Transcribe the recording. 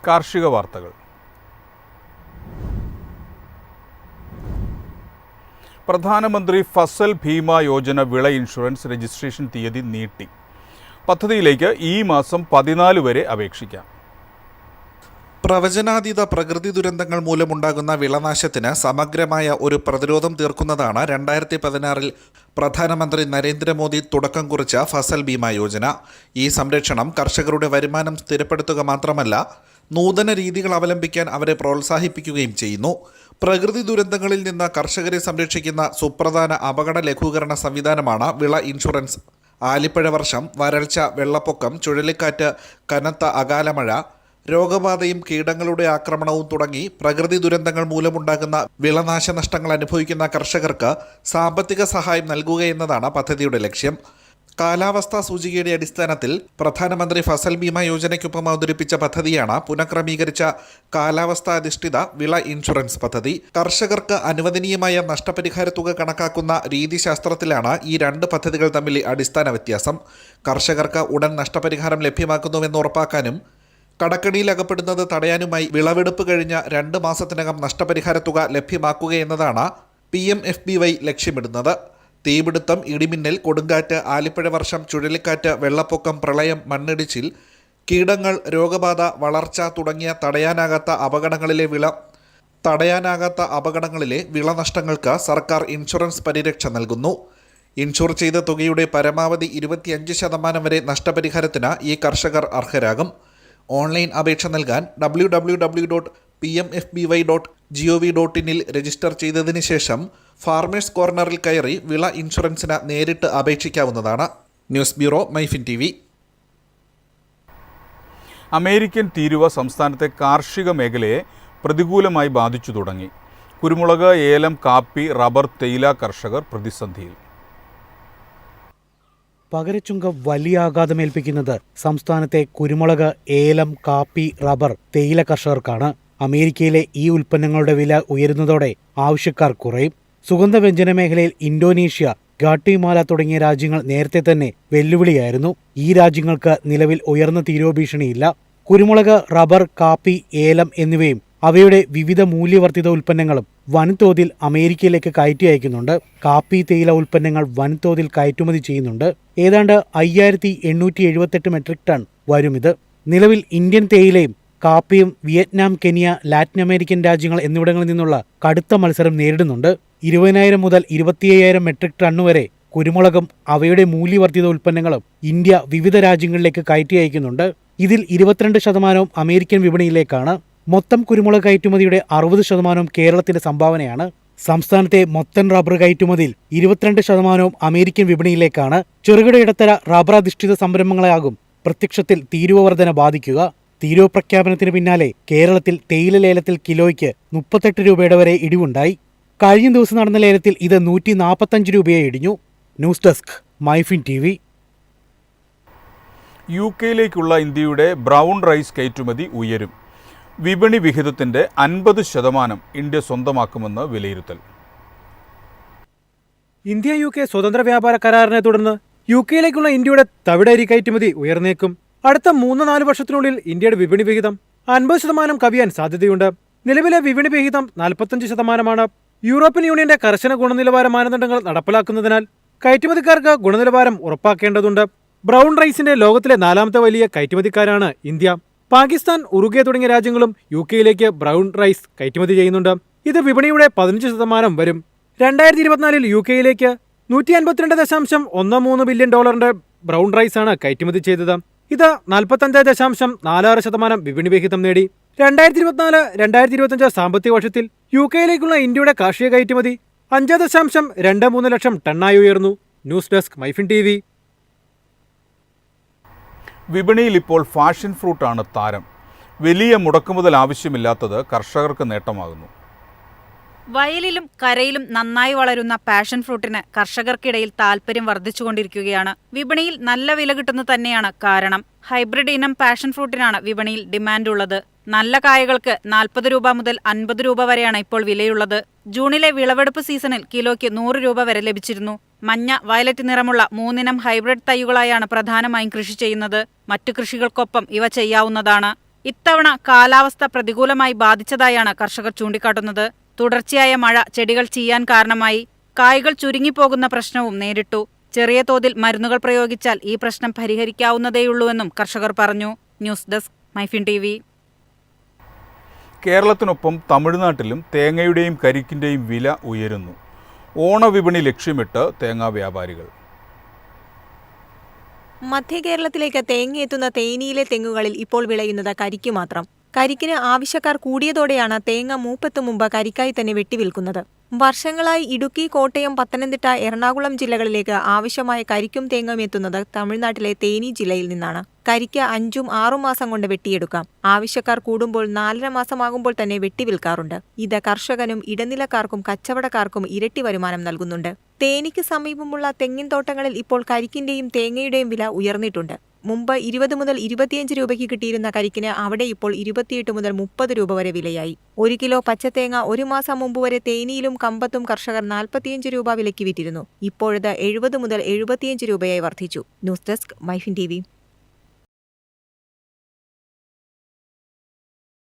കാർഷിക വാർത്തകൾ. പ്രധാനമന്ത്രി ഫസൽ ഭീമ യോജന വിള ഇൻഷുറൻസ് രജിസ്ട്രേഷൻ തീയതി നീട്ടി. പദ്ധതിയിലേക്ക് ഈ മാസം 14 വരെ അപേക്ഷിക്കാം. പ്രവചനാതീത പ്രകൃതി ദുരന്തങ്ങൾ മൂലമുണ്ടാകുന്ന വിളനാശത്തിന് സമഗ്രമായ ഒരു പ്രതിരോധം തീർക്കുന്നതാണ് 2016 പ്രധാനമന്ത്രി നരേന്ദ്രമോദി തുടക്കം കുറിച്ച ഫസൽ ഭീമ യോജന. ഈ സംരക്ഷണം കർഷകരുടെ വരുമാനം സ്ഥിരപ്പെടുത്തുക മാത്രമല്ല, നൂതന രീതികൾ അവലംബിക്കാൻ അവരെ പ്രോത്സാഹിപ്പിക്കുകയും ചെയ്യുന്നു. പ്രകൃതി ദുരന്തങ്ങളിൽ നിന്ന് കർഷകരെ സംരക്ഷിക്കുന്ന സുപ്രധാന അപകട ലഘൂകരണ സംവിധാനമാണ് വിള ഇൻഷുറൻസ്. ആലിപ്പഴ വർഷം, വരൾച്ച, വെള്ളപ്പൊക്കം, ചുഴലിക്കാറ്റ്, കനത്ത അകാലമഴ, രോഗബാധയും കീടങ്ങളുടെ ആക്രമണവും തുടങ്ങി പ്രകൃതി ദുരന്തങ്ങൾ മൂലമുണ്ടാകുന്ന വിളനാശനഷ്ടങ്ങൾ അനുഭവിക്കുന്ന കർഷകർക്ക് സാമ്പത്തിക സഹായം നൽകുക എന്നതാണ് പദ്ധതിയുടെ ലക്ഷ്യം. കാലാവസ്ഥാ സൂചികയുടെ അടിസ്ഥാനത്തിൽ പ്രധാനമന്ത്രി ഫസൽ ഭീമ യോജനയ്ക്കൊപ്പം അവതരിപ്പിച്ച പദ്ധതിയാണ് പുനഃക്രമീകരിച്ച കാലാവസ്ഥാധിഷ്ഠിത വിള ഇൻഷുറൻസ് പദ്ധതി. കർഷകർക്ക് അനുവദനീയമായ നഷ്ടപരിഹാര തുക കണക്കാക്കുന്ന രീതിശാസ്ത്രത്തിലാണ് ഈ രണ്ട് പദ്ധതികൾ തമ്മിൽ അടിസ്ഥാന വ്യത്യാസം. കർഷകർക്ക് ഉടൻ നഷ്ടപരിഹാരം ലഭ്യമാക്കുന്നുവെന്ന് ഉറപ്പാക്കാനും കടക്കണിയിൽ അകപ്പെടുന്നത് തടയാനുമായി വിളവെടുപ്പ് കഴിഞ്ഞ 2 മാസത്തിനകം നഷ്ടപരിഹാര തുക ലഭ്യമാക്കുകയെന്നതാണ് PMFBY ലക്ഷ്യമിടുന്നത്. തീപിടുത്തം, ഇടിമിന്നൽ, കൊടുങ്കാറ്റ്, ആലിപ്പഴ വർഷം, ചുഴലിക്കാറ്റ്, വെള്ളപ്പൊക്കം, പ്രളയം, മണ്ണിടിച്ചിൽ, കീടങ്ങൾ, രോഗബാധ, വളർച്ച തുടങ്ങിയ തടയാനാകാത്ത അപകടങ്ങളിലെ വിളനഷ്ടങ്ങൾക്ക് സർക്കാർ ഇൻഷുറൻസ് പരിരക്ഷ നൽകുന്നു. ഇൻഷുർ ചെയ്ത തുകയുടെ പരമാവധി 25% വരെ നഷ്ടപരിഹാരത്തിന് ഈ കർഷകർ അർഹരാകും. ഓൺലൈൻ അപേക്ഷ നൽകാൻ www.pmfby.gov.in രജിസ്റ്റർ ചെയ്തതിന് ശേഷം ഫാർമേഴ്സ് കോർണറിൽ കയറി വിള ഇൻഷുറൻസിന് നേരിട്ട് അപേക്ഷിക്കാവുന്നതാണ്. News bureau, MyFin TV. American തീരുവ സംസ്ഥാനത്തെ കാർഷിക മേഖലയെ പ്രതികൂലമായി ബാധിച്ചു തുടങ്ങി. കുരുമുളക്, ഏലം, കാപ്പി, റബ്ബർ, തേയില കർഷകർ പ്രതിസന്ധിയിൽ. പകരച്ചുങ്കം വലിയ ആഘാതമേൽപ്പിക്കുന്നത് സംസ്ഥാനത്തെ കുരുമുളക്, ഏലം, കാപ്പി, റബ്ബർ, തേയില കർഷകർക്കാണ്. അമേരിക്കയിലെ ഈ ഉൽപ്പന്നങ്ങളുടെ വില ഉയരുന്നതോടെ ആവശ്യക്കാർ കുറയും. സുഗന്ധവ്യഞ്ജന മേഖലയിൽ ഇന്തോനേഷ്യ, ഗാട്ടിമാല തുടങ്ങിയ രാജ്യങ്ങൾ നേരത്തെ തന്നെ വെല്ലുവിളിയായിരുന്നു. ഈ രാജ്യങ്ങൾക്ക് നിലവിൽ ഉയർന്ന തീരുവ ഭീഷണിയില്ല. കുരുമുളക്, റബ്ബർ, കാപ്പി, ഏലം എന്നിവയും അവയുടെ വിവിധ മൂല്യവർദ്ധിത ഉൽപ്പന്നങ്ങളും വൻതോതിൽ അമേരിക്കയിലേക്ക് കയറ്റി അയക്കുന്നുണ്ട്. കാപ്പി, തേയില ഉൽപ്പന്നങ്ങൾ വൻതോതിൽ കയറ്റുമതി ചെയ്യുന്നുണ്ട്. ഏതാണ്ട് 5878 മെട്രിക് ടൺ വരുമിത്. നിലവിൽ ഇന്ത്യൻ തേയിലയും കാപ്പിയും വിയറ്റ്നാം, കെനിയ, ലാറ്റിൻ അമേരിക്കൻ രാജ്യങ്ങൾ എന്നിവിടങ്ങളിൽ നിന്നുള്ള കടുത്ത മത്സരം നേരിടുന്നുണ്ട്. 20,000 മുതൽ 25,000 മെട്രിക് ടൺ വരെ കുരുമുളകും അവയുടെ മൂല്യവർദ്ധിത ഉൽപ്പന്നങ്ങളും ഇന്ത്യ വിവിധ രാജ്യങ്ങളിലേക്ക് കയറ്റി അയക്കുന്നുണ്ട്. ഇതിൽ 22% അമേരിക്കൻ വിപണിയിലേക്കാണ്. മൊത്തം കുരുമുളക് കയറ്റുമതിയുടെ 60% കേരളത്തിന്റെ സംഭാവനയാണ്. സംസ്ഥാനത്തെ മൊത്തം റബ്ബർ കയറ്റുമതിയിൽ 22% അമേരിക്കൻ വിപണിയിലേക്കാണ്. ചെറുകിട ഇടത്തര റബ്ബർ അധിഷ്ഠിത സംരംഭങ്ങളെയാകും പ്രത്യക്ഷത്തിൽ തീരുവ വർധന ബാധിക്കുക. തീരുവ പ്രഖ്യാപനത്തിന് പിന്നാലെ കേരളത്തിൽ തേയില ലേലത്തിൽ കിലോയ്ക്ക് 38 രൂപയുടെ വരെ ഇടിവുണ്ടായി. കഴിഞ്ഞ ദിവസം നടന്ന ലേലത്തിൽ ഇത് 145 രൂപയെ ഇടിഞ്ഞു. News desk, MyFin TV. UK ഇന്ത്യയുടെ ബ്രൗൺ റൈസ് കയറ്റുമതി ഉയരും. വിപണി വിഹിതത്തിന്റെ 50% ഇന്ത്യ സ്വന്തമാക്കുമെന്ന് വിലയിരുത്തൽ. ഇന്ത്യ UK സ്വതന്ത്ര വ്യാപാര കരാറിനെ തുടർന്ന് UK ഇന്ത്യയുടെ തവിട് അരി കയറ്റുമതി ഉയർന്നേക്കും. അടുത്ത 3-4 വർഷത്തിനുള്ളിൽ ഇന്ത്യയുടെ വിപണി വിഹിതം 50% കവിയാൻ സാധ്യതയുണ്ട്. നിലവിലെ വിപണി വിഹിതം 45%. യൂറോപ്യൻ യൂണിയന്റെ കർശന ഗുണനിലവാര മാനദണ്ഡങ്ങൾ നടപ്പിലാക്കുന്നതിനാൽ കയറ്റുമതിക്കാർക്ക് ഗുണനിലവാരം ഉറപ്പാക്കേണ്ടതുണ്ട്. ബ്രൗൺ റൈസിന്റെ ലോകത്തിലെ 4ാമത്തെ വലിയ കയറ്റുമതിക്കാരാണ് ഇന്ത്യ. പാകിസ്ഥാൻ, ഉറുഗ്വേ തുടങ്ങിയ രാജ്യങ്ങളും UK ബ്രൗൺ റൈസ് കയറ്റുമതി ചെയ്യുന്നുണ്ട്. ഇത് വിപണിയുടെ 15% വരും. 2024 UK $152.13 ബില്യൺ ബ്രൗൺ റൈസാണ് കയറ്റുമതി ചെയ്തത്. ഇത് 45.46% വിപണി വിഹിതം നേടി. 2024-2025 സാമ്പത്തിക വർഷത്തിൽ UK ഇന്ത്യയുടെ കാർഷിക കയറ്റുമതി 5.23 ലക്ഷം ടണ്ണായി ഉയർന്നു. News desk, MyFin TV. വിപണിയിൽ ഇപ്പോൾ ഫാഷൻ ഫ്രൂട്ടാണ് താരം. വലിയ മുടക്കുമുതൽ ആവശ്യമില്ലാത്തത് കർഷകർക്ക് നേട്ടമാകുന്നു. വയലിലും കരയിലും നന്നായി വളരുന്ന പാഷൻ ഫ്രൂട്ടിന് കർഷകർക്കിടയിൽ താൽപര്യം വർദ്ധിച്ചുകൊണ്ടിരിക്കുകയാണ്. വിപണിയിൽ നല്ല വില കിട്ടുന്നത് തന്നെയാണ് കാരണം. ഹൈബ്രിഡ് ഇനം പാഷൻ ഫ്രൂട്ടിനാണ് വിപണിയിൽ ഡിമാൻഡുള്ളത്. നല്ല കായകൾക്ക് 40 രൂപ മുതൽ 50 രൂപ വരെയാണ് ഇപ്പോൾ വിലയുള്ളത്. ജൂണിലെ വിളവെടുപ്പ് സീസണിൽ കിലോയ്ക്ക് 100 രൂപ വരെ ലഭിച്ചിരുന്നു. മഞ്ഞ, വയലറ്റ് നിറമുള്ള 3 ഇനം ഹൈബ്രിഡ് തൈകളായാണ് പ്രധാനമായും കൃഷി ചെയ്യുന്നത്. മറ്റു കൃഷികൾക്കൊപ്പം ഇവ ചെയ്യാവുന്നതാണ്. ഇത്തവണ കാലാവസ്ഥ പ്രതികൂലമായി ബാധിച്ചതായാണ് കർഷകർ ചൂണ്ടിക്കാട്ടുന്നത്. തുടർച്ചയായ മഴ ചെടികൾ ചീയാൻ കാരണമായി. കായ്കൾ ചുരുങ്ങിപ്പോകുന്ന പ്രശ്നവും നേരിട്ടു. ചെറിയ തോതിൽ മരുന്നുകൾ പ്രയോഗിച്ചാൽ ഈ പ്രശ്നം പരിഹരിക്കാവുന്നതേയുള്ളൂവെന്നും കർഷകർ പറഞ്ഞു. News desk MyFin TV. കേരളത്തിനൊപ്പം തമിഴ്നാട്ടിലും തേങ്ങയുടെയും കരിക്കിൻ്റെയും വില ഉയരുന്നു. ഓണവിപണി ലക്ഷ്യമിട്ട് തേങ്ങാ വ്യാപാരികൾ. മധ്യ കേരളത്തിലേക്ക് തേങ്ങയെത്തുന്ന തേനിയിലെ തെങ്ങുകളിൽ ഇപ്പോൾ വിളയുന്നത് കരിക്ക് മാത്രം. കരിക്കിന് ആവശ്യക്കാർ കൂടിയതോടെയാണ് തേങ്ങ മൂപ്പെത്തു മുമ്പ് കരിക്കായി തന്നെ വെട്ടിവിൽക്കുന്നത്. വർഷങ്ങളായി ഇടുക്കി, കോട്ടയം, പത്തനംതിട്ട, എറണാകുളം ജില്ലകളിലേക്ക് ആവശ്യമായ കരിക്കും തേങ്ങയും എത്തുന്നത് തമിഴ്നാട്ടിലെ തേനി ജില്ലയിൽ നിന്നാണ്. കരിക്ക് 5-6 മാസം കൊണ്ട് വെട്ടിയെടുക്കാം. ആവശ്യക്കാർ കൂടുമ്പോൾ 4.5 മാസമാകുമ്പോൾ തന്നെ വെട്ടിവിൽക്കാറുണ്ട്. ഇത് കർഷകനും ഇടനിലക്കാർക്കും കച്ചവടക്കാർക്കും ഇരട്ടി വരുമാനം നൽകുന്നുണ്ട്. തേനിക്ക് സമീപമുള്ള തെങ്ങിൻ തോട്ടങ്ങളിൽ ഇപ്പോൾ കരിക്കിന്റെയും തേങ്ങയുടെയും വില ഉയർന്നിട്ടുണ്ട്. മുമ്പ് 20 മുതൽ 25 രൂപയ്ക്ക് കിട്ടിയിരുന്ന കരിക്കിന് അവിടെ ഇപ്പോൾ 28 മുതൽ 30 രൂപ വരെ വിലയായി. 1 കിലോ പച്ചത്തേങ്ങ 1 മാസം മുമ്പ് വരെ തേനിയിലും കമ്പത്തും കർഷകർ 45 രൂപ വിലയ്ക്ക് വിറ്റിരുന്നു. ഇപ്പോഴത് 70 മുതൽ 75 രൂപയായി വർദ്ധിച്ചു. News desk MyFin TV.